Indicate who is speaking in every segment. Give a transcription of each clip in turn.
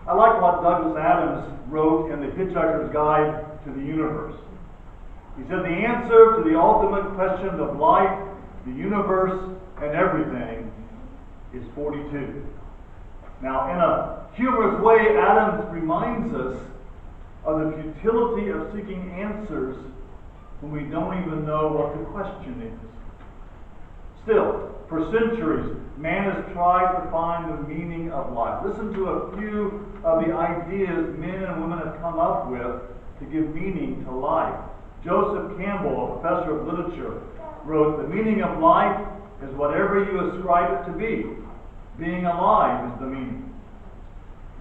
Speaker 1: I like what Douglas Adams wrote in The Hitchhiker's Guide to the Universe. He said, the answer to the ultimate question of life, the universe, and everything is 42. Now, in a humorous way, Adams reminds us of the futility of seeking answers when we don't even know what the question is. Still, for centuries, man has tried to find the meaning of life. Listen to a few of the ideas men and women have come up with to give meaning to life. Joseph Campbell, a professor of literature, wrote, the meaning of life is whatever you ascribe it to be. Being alive is the meaning.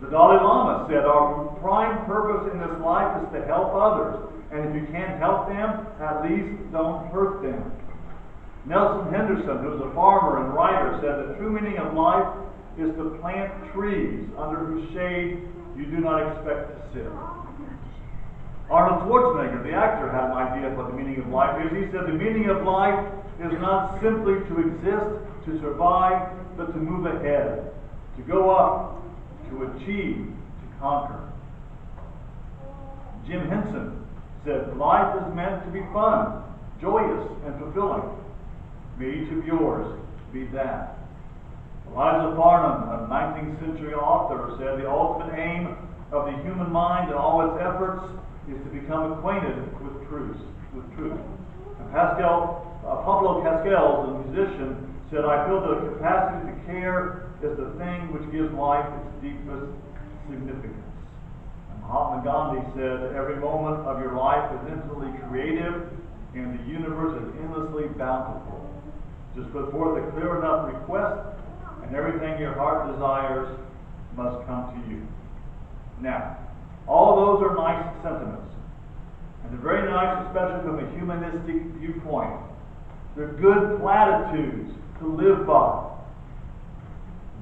Speaker 1: The Dalai Lama said, our prime purpose in this life is to help others, and if you can't help them, at least don't hurt them. Nelson Henderson, who was a farmer and writer, said the true meaning of life is to plant trees under whose shade you do not expect to sit. Arnold Schwarzenegger, the actor, had an idea of what the meaning of life is. He said the meaning of life is not simply to exist, to survive, but to move ahead, to go up, to achieve, to conquer. Jim Henson said life is meant to be fun, joyous, and fulfilling. May each of yours be that. Eliza Farnham, a 19th century author, said the ultimate aim of the human mind and all its efforts is to become acquainted with truth. And Pablo Pascal, the musician, said, I feel the capacity to care is the thing which gives life its deepest significance. And Mahatma Gandhi said, every moment of your life is infinitely creative and the universe is endlessly bountiful. Just put forth a clear enough request and everything your heart desires must come to you. Now, all those are nice sentiments. And they're very nice, especially from a humanistic viewpoint. They're good platitudes to live by.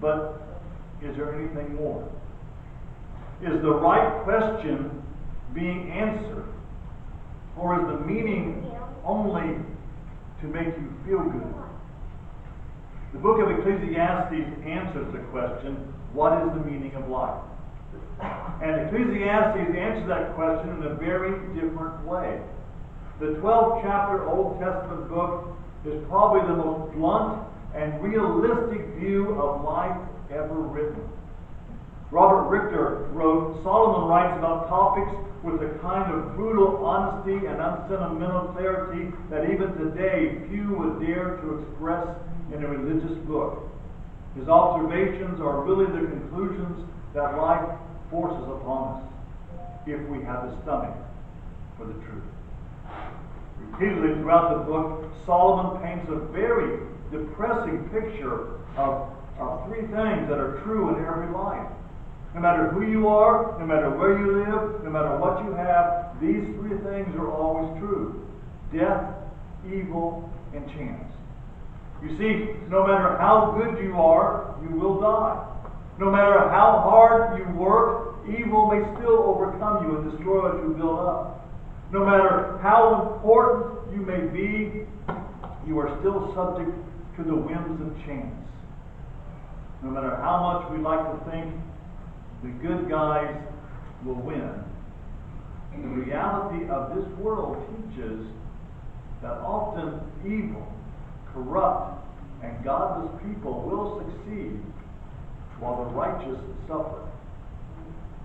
Speaker 1: But is there anything more? Is the right question being answered? Or is the meaning only to make you feel good? The book of Ecclesiastes answers the question, what is the meaning of life? And Ecclesiastes answers that question in a very different way. The 12th chapter Old Testament book is probably the most blunt and realistic view of life ever written. Robert Richter wrote, Solomon writes about topics with a kind of brutal honesty and unsentimental clarity that even today few would dare to express in a religious book. His observations are really the conclusions that life forces upon us if we have the stomach for the truth. Repeatedly throughout the book, Solomon paints a very depressing picture of three things that are true in every life. No matter who you are, no matter where you live, no matter what you have, these three things are always true. Death, evil, and chance. You see, no matter how good you are, you will die. No matter how hard you work, evil may still overcome you and destroy what you build up. No matter how important you may be, you are still subject to the whims of chance. No matter how much we like to think the good guys will win, the reality of this world teaches that often evil, corrupt, and godless people will succeed while the righteous suffer.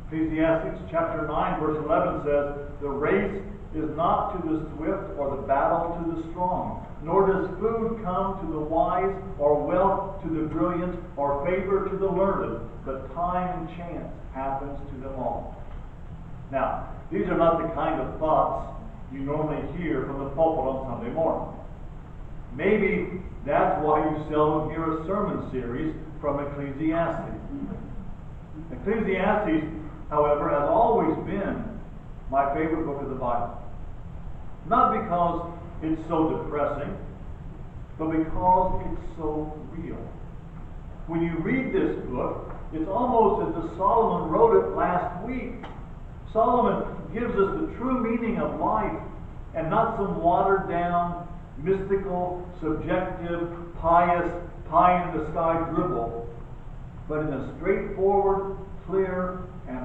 Speaker 1: Ecclesiastes chapter 9 verse 11 says, the race is not to the swift or the battle to the strong, nor does food come to the wise, or wealth to the brilliant, or favor to the learned, but time and chance happens to them all. Now, these are not the kind of thoughts you normally hear from the pulpit on Sunday morning. Maybe that's why you seldom hear a sermon series from Ecclesiastes. Ecclesiastes, however, has always been my favorite book of the Bible. Not because it's so depressing, but because it's so real. When you read this book, it's almost as if Solomon wrote it last week. Solomon gives us the true meaning of life, and not some watered-down, mystical, subjective, pious, pie-in-the-sky dribble, but in a straightforward, clear, and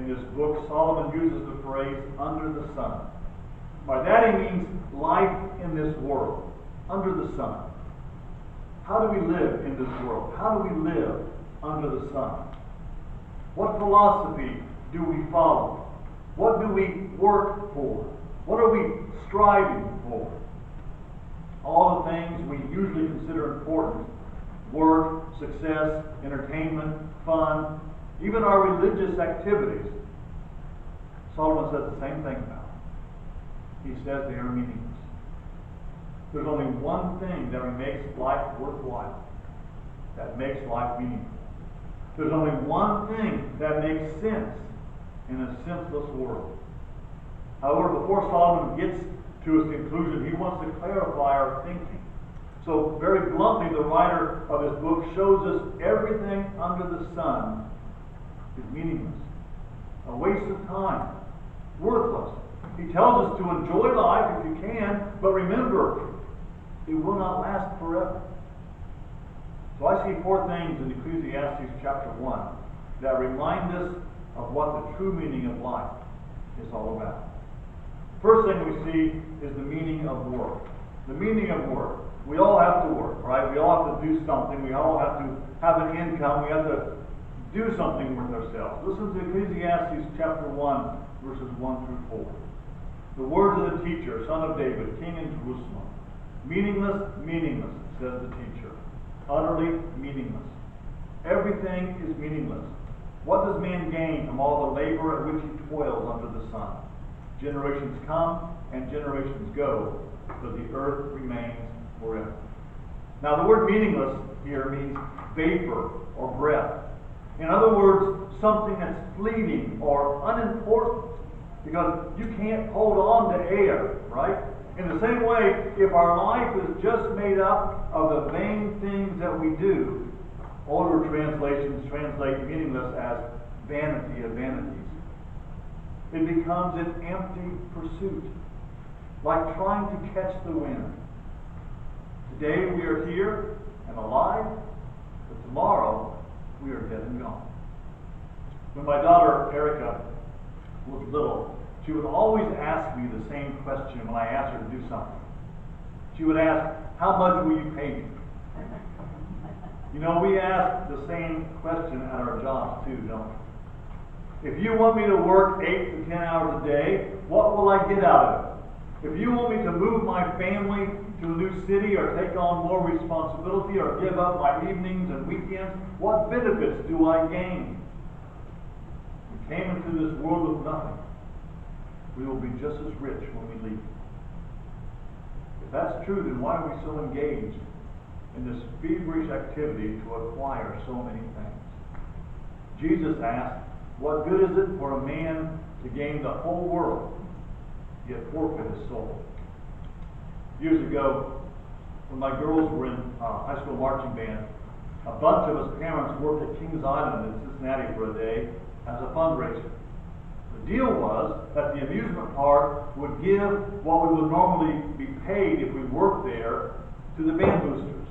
Speaker 1: in this book, Solomon uses the phrase, under the sun. By that he means life in this world, under the sun. How do we live in this world? How do we live under the sun? What philosophy do we follow? What do we work for? What are we striving for? All the things we usually consider important: work, success, entertainment, fun, even our religious activities. Solomon says the same thing about them. He says they are meaningless. There's only one thing that makes life worthwhile, that makes life meaningful. There's only one thing that makes sense in a senseless world. However, before Solomon gets to his conclusion, he wants to clarify our thinking. So, very bluntly, the writer of his book shows us everything under the sun is meaningless, a waste of time, worthless. He tells us to enjoy life if you can, but remember, it will not last forever. So I see four things in Ecclesiastes chapter 1 that remind us of what the true meaning of life is all about. First thing we see is the meaning of work. The meaning of work. We all have to work, right? We all have to do something. We all have to have an income. We have to do something with ourselves. Listen to Ecclesiastes chapter 1, verses 1 through 4. The words of the teacher, son of David, king in Jerusalem. Meaningless, meaningless, says the teacher. Utterly meaningless. Everything is meaningless. What does man gain from all the labor at which he toils under the sun? Generations come and generations go, but the earth remains forever. Now the word meaningless here means vapor or breath. In other words, something that's fleeting or unimportant, because you can't hold on to air, right? In the same way, if our life is just made up of the vain things that we do, older translations translate meaningless as vanity of vanities. It becomes an empty pursuit, like trying to catch the wind. Today we are here and alive, but tomorrow we are dead and gone. When my daughter Erica was little, she would always ask me the same question when I asked her to do something. She would ask, "How much will you pay me?" You know, we ask the same question at our jobs too, don't we? If you want me to work 8 to 10 hours a day, what will I get out of it? If you want me to move my family to a new city or take on more responsibility or give up my evenings and weekends, what benefits do I gain? We came into this world with nothing. We will be just as rich when we leave. If that's true, then why are we so engaged in this feverish activity to acquire so many things? Jesus asked, what good is it for a man to gain the whole world, yet forfeit his soul? Years ago, when my girls were in high school marching band, a bunch of us parents worked at Kings Island in Cincinnati for a day as a fundraiser. The deal was that the amusement park would give what we would normally be paid if we worked there to the band boosters.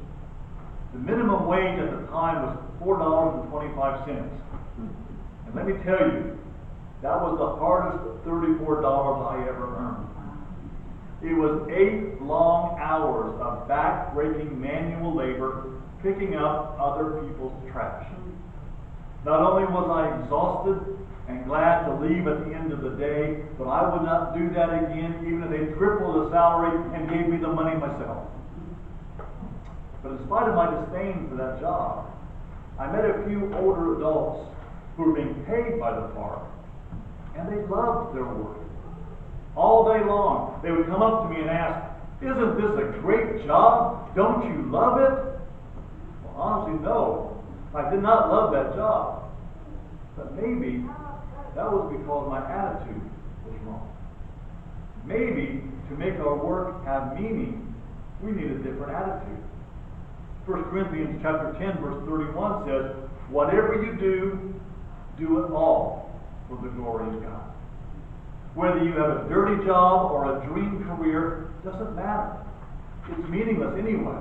Speaker 1: The minimum wage at the time was $4.25. And let me tell you, that was the hardest $34 I ever earned. It was 8 long hours of back-breaking manual labor picking up other people's trash. Not only was I exhausted and glad to leave at the end of the day, but I would not do that again even if they tripled the salary and gave me the money myself. But in spite of my disdain for that job, I met a few older adults who were being paid by the park, and they loved their work. All day long, they would come up to me and ask, "Isn't this a great job? Don't you love it?" Well, honestly, no. I did not love that job. But maybe that was because my attitude was wrong. Maybe to make our work have meaning, we need a different attitude. 1 Corinthians chapter 10, verse 31 says, "Whatever you do, do it all for the glory of God." Whether you have a dirty job or a dream career, doesn't matter. It's meaningless anyway.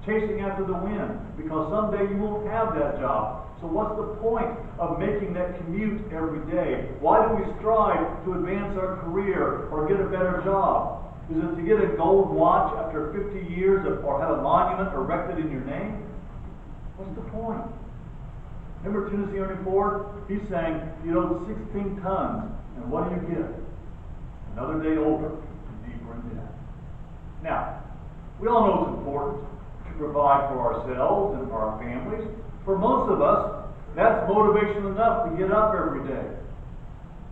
Speaker 1: chasing after the wind, because someday you won't have that job. So what's the point of making that commute every day? Why do we strive to advance our career or get a better job? Is it to get a gold watch after 50 years or have a monument erected in your name? What's the point? Remember Tennessee Ernie Ford? He's saying, you owed 16 tons, and what do you get? Another day older and deeper in debt. Now, we all know it's important to provide for ourselves and for our families. For most of us, that's motivation enough to get up every day.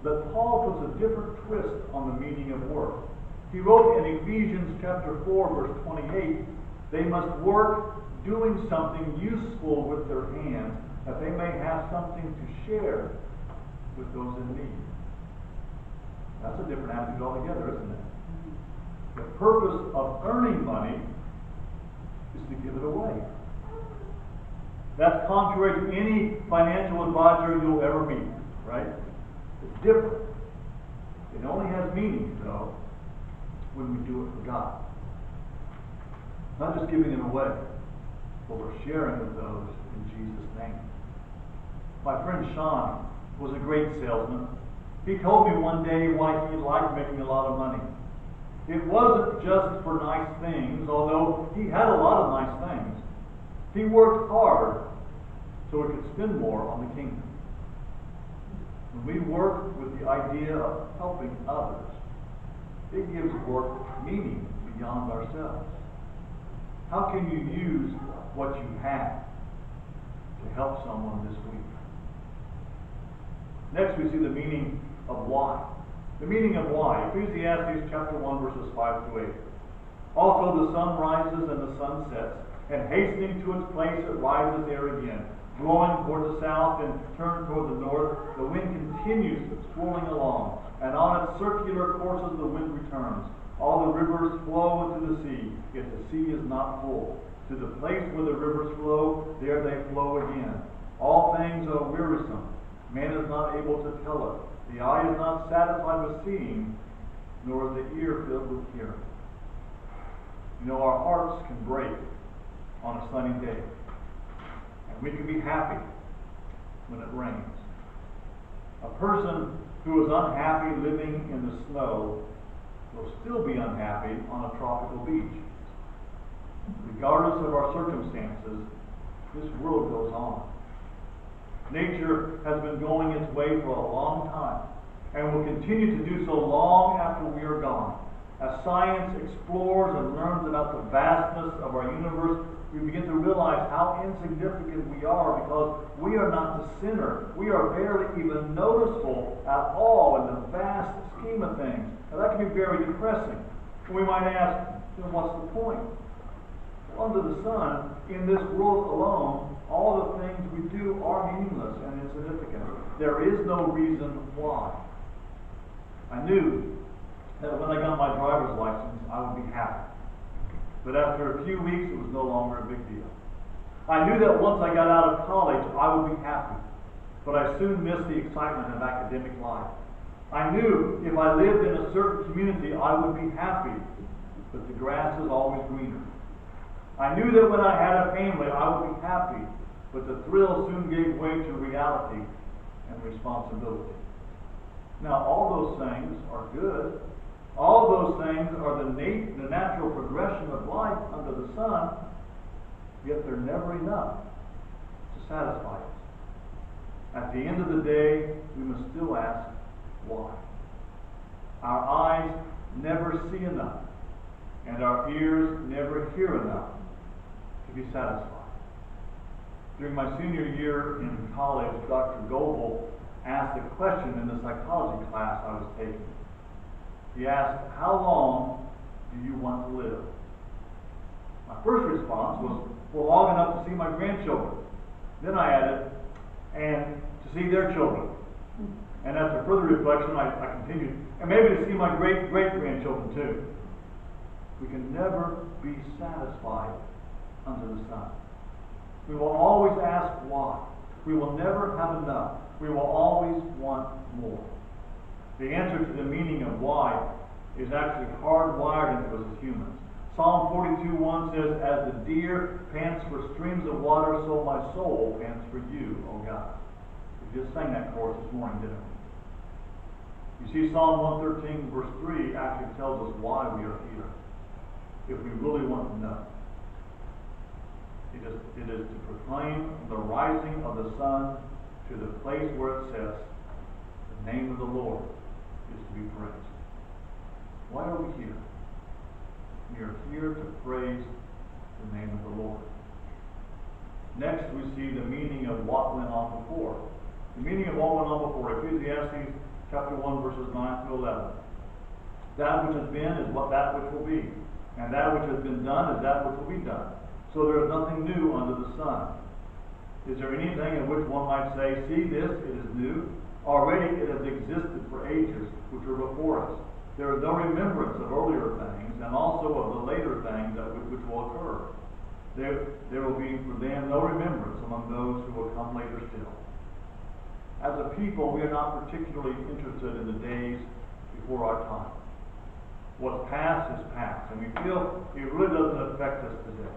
Speaker 1: But Paul puts a different twist on the meaning of work. He wrote in Ephesians chapter 4, verse 28, they must work doing something useful with their hands, that they may have something to share with those in need. That's a different attitude altogether, isn't it? The purpose of earning money is to give it away. That's contrary to any financial advisor you'll ever meet, right? It's different. It only has meaning, though, when we do it for God. Not just giving it away, but we're sharing with those in Jesus' name. My friend Sean was a great salesman. He told me one day why he liked making a lot of money. It wasn't just for nice things, although he had a lot of nice things. He worked hard so he could spend more on the kingdom. When we work with the idea of helping others, it gives work meaning beyond ourselves. How can you use what you have to help someone this week? Next, we see the meaning of why. The meaning of why. Ecclesiastes chapter 1, verses 5 to 8. Also the sun rises and the sun sets, and hastening to its place it rises there again. Blowing toward the south and turned toward the north, the wind continues swirling along, and on its circular courses the wind returns. All the rivers flow into the sea, yet the sea is not full. To the place where the rivers flow, there they flow again. All things are wearisome. Man is not able to tell it. The eye is not satisfied with seeing, nor is the ear filled with hearing. You know, our hearts can break on a sunny day. And we can be happy when it rains. A person who is unhappy living in the snow will still be unhappy on a tropical beach. Regardless of our circumstances, this world goes on. Nature has been going its way for a long time and will continue to do so long after we are gone. As science explores and learns about the vastness of our universe, we begin to realize how insignificant we are, because we are not the center. We are barely even noticeable at all in the vast scheme of things. Now that can be very depressing. We might ask, then what's the point? Well, under the sun, in this world alone, all the things we do are meaningless and insignificant. There is no reason why. I knew that when I got my driver's license, I would be happy. But after a few weeks, it was no longer a big deal. I knew that once I got out of college, I would be happy. But I soon missed the excitement of academic life. I knew if I lived in a certain community, I would be happy. But the grass is always greener. I knew that when I had a family, I would be happy. But the thrill soon gave way to reality and responsibility. Now, all those things are good. All those things are the natural progression of life under the sun, yet they're never enough to satisfy us. At the end of the day, we must still ask, why? Our eyes never see enough, and our ears never hear enough to be satisfied. During my senior year in college, Dr. Goebel asked a question in the psychology class I was taking. He asked, how long do you want to live? My first response was, well, long enough to see my grandchildren. Then I added, and to see their children. And after further reflection, I continued, and maybe to see my great-great-grandchildren too. We can never be satisfied under the sun. We will always ask why. We will never have enough. We will always want more. The answer to the meaning of why is actually hardwired into us as humans. Psalm 42:1 says, "As the deer pants for streams of water, so my soul pants for you, O God." We just sang that chorus this morning, didn't we? You see, Psalm 113 verse 3 actually tells us why we are here, if we really want to know. It is to proclaim the rising of the sun to the place where it says, "The name of the Lord is to be praised." Why are we here? We are here to praise the name of the Lord. Next, we see the meaning of what went on before. The meaning of what went on before. Ecclesiastes chapter 1, verses 9 through 11. That which has been is that which will be, and that which has been done is that which will be done. So there is nothing new under the sun. Is there anything in which one might say, "See this, it is new"? Already it has existed for ages which were before us. There is no remembrance of earlier things, and also of the later things which will occur. There will be for them no remembrance among those who will come later still. As a people, we are not particularly interested in the days before our time. What's past is past, and we feel it really doesn't affect us today.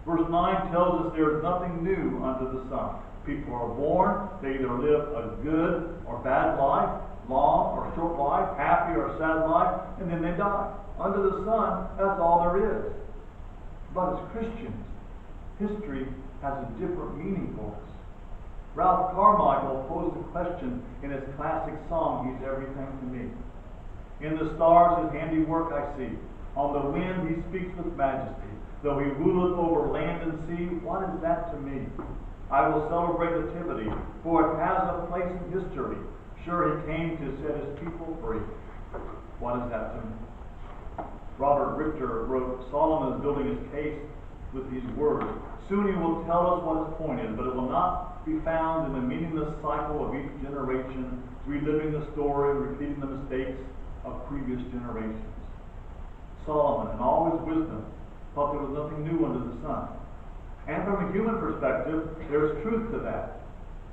Speaker 1: Verse 9 tells us there is nothing new under the sun. People are born, they either live a good or bad life, long or short life, happy or sad life, and then they die. Under the sun, that's all there is. But as Christians, history has a different meaning for us. Ralph Carmichael posed a question in his classic song, "He's Everything to Me." "In the stars his handiwork I see. On the wind he speaks with majesty. Though he ruleth over land and sea, what is that to me? I will celebrate nativity, for it has a place in history. Sure he came to set his people free. What is that to me?" Robert Richter wrote, "Solomon is building his case with these words. Soon he will tell us what his point is, but it will not be found in the meaningless cycle of each generation, reliving the story and repeating the mistakes of previous generations." Solomon, in all his wisdom, thought there was nothing new under the sun. And from a human perspective, there's truth to that.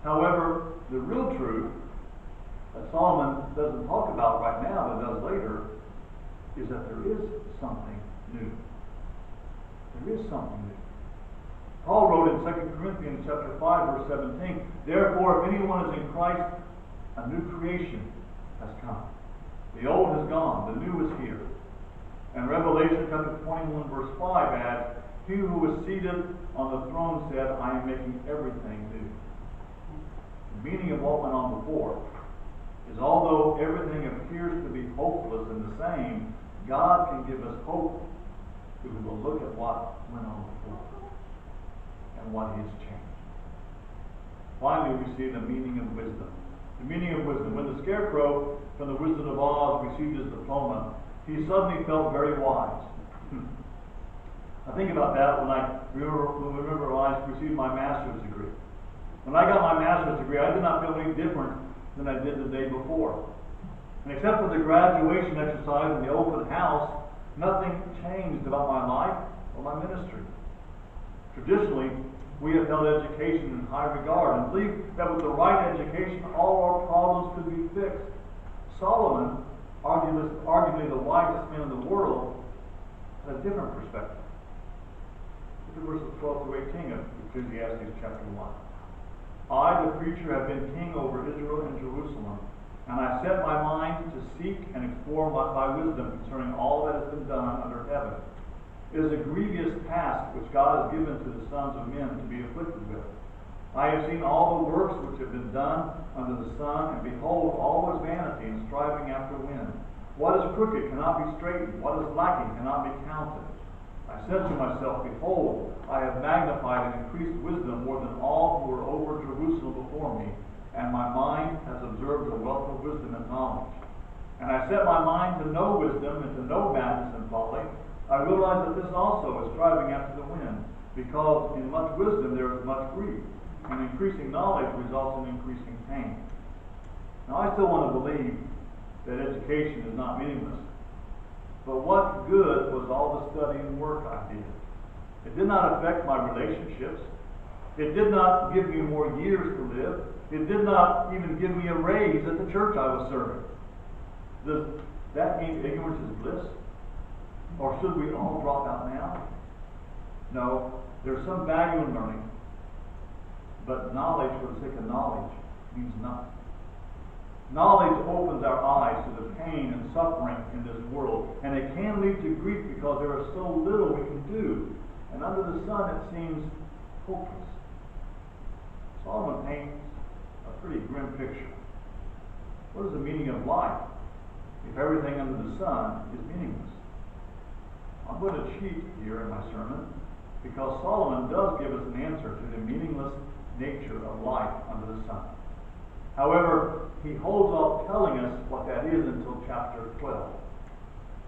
Speaker 1: However, the real truth that Solomon doesn't talk about right now, but does later, is that there is something new. There is something new. Paul wrote in 2 Corinthians chapter 5, verse 17, "Therefore, if anyone is in Christ, a new creation has come. The old has gone, the new is here." And Revelation chapter 21, verse 5 adds, "He who was seated on the throne said, I am making everything new." The meaning of what went on before is although everything appears to be hopeless and the same, God can give us hope if we will look at what went on before and what He has changed. Finally, we see the meaning of wisdom. The meaning of wisdom. When the Scarecrow from the Wizard of Oz received his diploma, he suddenly felt very wise. I think about that when I remember when I received my master's degree. When I got my master's degree, I did not feel any different than I did the day before. And except for the graduation exercise and the open house, nothing changed about my life or my ministry. Traditionally, we have held education in high regard and believe that with the right education, all our problems could be fixed. Solomon, arguably the wisest man in the world, had a different perspective. Look at verses 12 through 18 of Ecclesiastes chapter 1. "I, the preacher, have been king over Israel and Jerusalem, and I set my mind to seek and explore by wisdom concerning all that has been done under heaven. It is a grievous task which God has given to the sons of men to be afflicted with. I have seen all the works which have been done under the sun, and behold, all is vanity and striving after wind. What is crooked cannot be straightened, what is lacking cannot be counted. I said to myself, behold, I have magnified and increased wisdom more than all who were over Jerusalem before me, and my mind has observed the wealth of wisdom and knowledge. And I set my mind to know wisdom and to know madness and folly. I realize that this also is striving after the wind, because in much wisdom there is much grief, and increasing knowledge results in increasing pain." Now I still want to believe that education is not meaningless. But what good was all the study and work I did? It did not affect my relationships. It did not give me more years to live. It did not even give me a raise at the church I was serving. Does that mean ignorance is bliss? Or should we all drop out now? No, there's some value in learning, but knowledge for the sake of knowledge means nothing. Knowledge opens our eyes to the pain and suffering in this world, and it can lead to grief because there is so little we can do, and under the sun it seems hopeless. Solomon paints a pretty grim picture. What is the meaning of life if everything under the sun is meaningless? I'm going to cheat here in my sermon because Solomon does give us an answer to the meaningless nature of life under the sun. However, he holds off telling us what that is until chapter 12.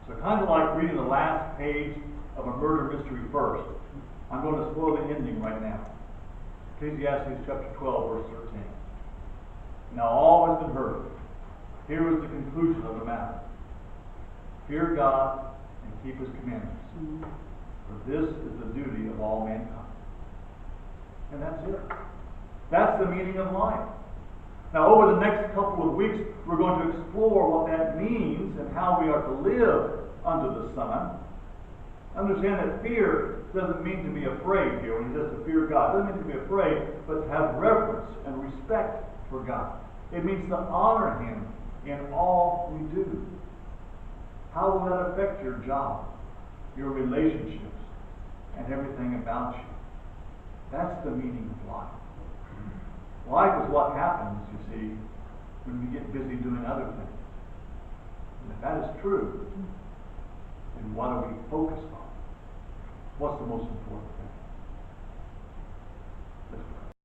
Speaker 1: So kind of like reading the last page of a murder mystery first. I'm going to spoil the ending right now. Ecclesiastes chapter 12, verse 13. Now all has been heard. Here is the conclusion of the matter. Fear God and keep His commandments. For this is the duty of all mankind. And that's it. That's the meaning of life. Now, over the next couple of weeks, we're going to explore what that means and how we are to live under the sun. Understand that fear doesn't mean to be afraid here. When he says to fear God, it doesn't mean to be afraid, but to have reverence and respect for God. It means to honor Him in all we do. How will that affect your job, your relationships, and everything about you? That's the meaning of life. Life is what happens, you see, when we get busy doing other things. And if that is true, then what are we focused on? What's the most important thing? Let's pray.